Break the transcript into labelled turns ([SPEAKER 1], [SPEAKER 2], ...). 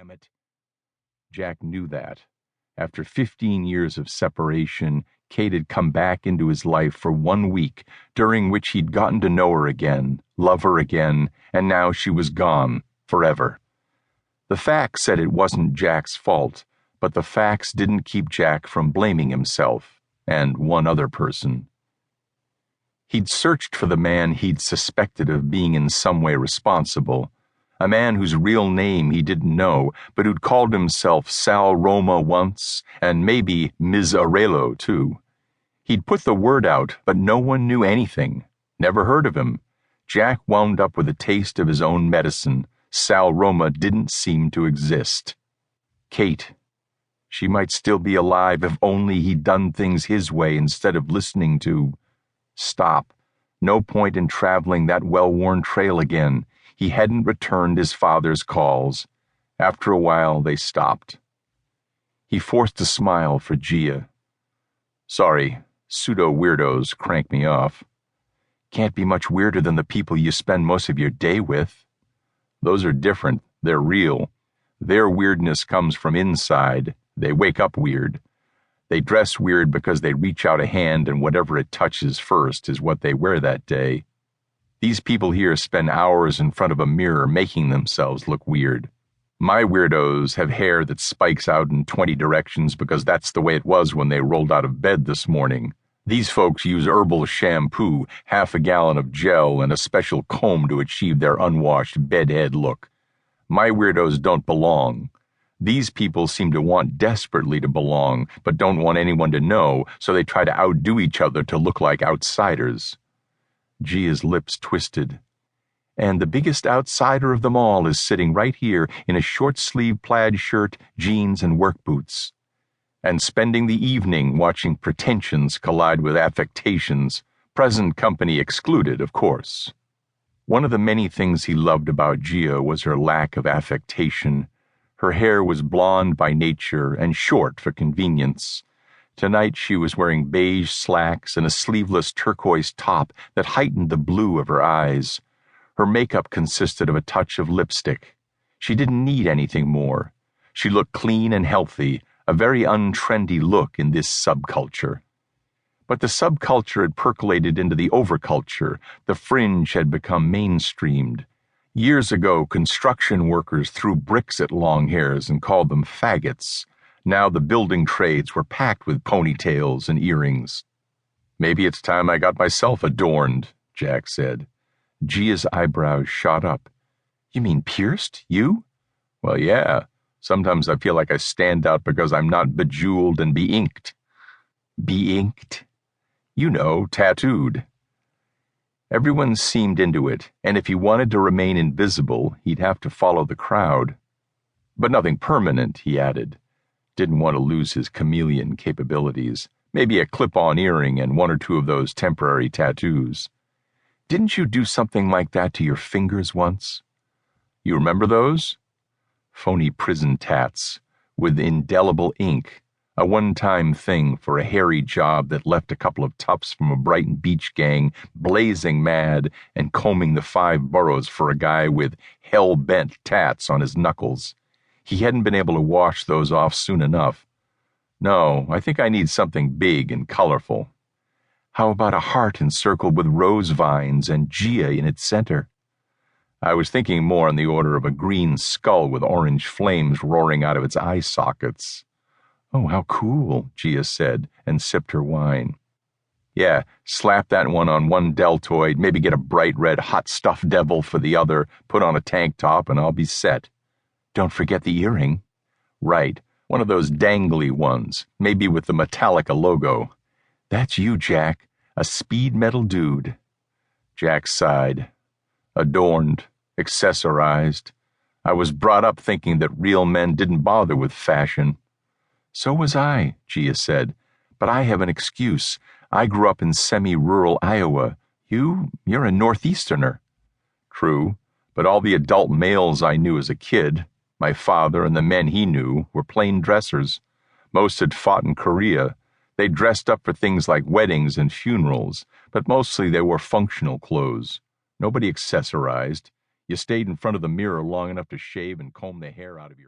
[SPEAKER 1] damn it. Jack knew that. After 15 years of separation, Kate had come back into his life for 1 week, during which he'd gotten to know her again, love her again, and now she was gone, forever. The facts said it wasn't Jack's fault, but the facts didn't keep Jack from blaming himself, and one other person. He'd searched for the man he'd suspected of being in some way responsible, a man whose real name he didn't know, but who'd called himself Sal Roma once, and maybe Ms. Aurelio, too. He'd put the word out, but no one knew anything, never heard of him. Jack wound up with a taste of his own medicine. Sal Roma didn't seem to exist. Kate. She might still be alive if only he'd done things his way instead of listening to... Stop. No point in traveling that well-worn trail again. He hadn't returned his father's calls. After a while, they stopped. He forced a smile for Gia. Sorry, pseudo-weirdos crank me off. Can't be much weirder than the people you spend most of your day with. Those are different. They're real. Their weirdness comes from inside. They wake up weird. They dress weird because they reach out a hand and whatever it touches first is what they wear that day. These people here spend hours in front of a mirror making themselves look weird. My weirdos have hair that spikes out in 20 directions because that's the way it was when they rolled out of bed this morning. These folks use herbal shampoo, half a gallon of gel, and a special comb to achieve their unwashed bedhead look. My weirdos don't belong. These people seem to want desperately to belong, but don't want anyone to know, so they try to outdo each other to look like outsiders. Gia's lips twisted. And the biggest outsider of them all is sitting right here in a short-sleeved plaid shirt, jeans, and work boots. And spending the evening watching pretensions collide with affectations, present company excluded, of course. One of the many things he loved about Gia was her lack of affectation. Her hair was blonde by nature and short for convenience. Tonight she was wearing beige slacks and a sleeveless turquoise top that heightened the blue of her eyes. Her makeup consisted of a touch of lipstick. She didn't need anything more. She looked clean and healthy, a very untrendy look in this subculture. But the subculture had percolated into the overculture. The fringe had become mainstreamed. Years ago, construction workers threw bricks at long hairs and called them faggots. Now the building trades were packed with ponytails and earrings. Maybe it's time I got myself adorned, Jack said. Gia's eyebrows shot up. You mean pierced? You? Well, yeah. Sometimes I feel like I stand out because I'm not bejeweled and be-inked. Be-inked? You know, tattooed. Everyone seemed into it, and if he wanted to remain invisible, he'd have to follow the crowd. But nothing permanent, he added. Didn't want to lose his chameleon capabilities. Maybe a clip-on earring and 1 or 2 of those temporary tattoos. Didn't you do something like that to your fingers once? You remember those? Phony prison tats, with indelible ink, a one-time thing for a hairy job that left a couple of toughs from a Brighton Beach gang blazing mad and combing the 5 boroughs for a guy with hell-bent tats on his knuckles. He hadn't been able to wash those off soon enough. No, I think I need something big and colorful. How about a heart encircled with rose vines and Gia in its center? I was thinking more on the order of a green skull with orange flames roaring out of its eye sockets. Oh, how cool, Gia said, and sipped her wine. Yeah, slap that one on one deltoid, maybe get a bright red hot stuffed devil for the other, put on a tank top, and I'll be set. Don't forget the earring. Right, one of those dangly ones, maybe with the Metallica logo. That's you, Jack, a speed metal dude. Jack sighed. Adorned, accessorized. I was brought up thinking that real men didn't bother with fashion. So was I, Gia said, but I have an excuse. I grew up in semi-rural Iowa. You're a Northeasterner. True, but all the adult males I knew as a kid, my father and the men he knew, were plain dressers. Most had fought in Korea. They dressed up for things like weddings and funerals, but mostly they wore functional clothes. Nobody accessorized. You stayed in front of the mirror long enough to shave and comb the hair out of your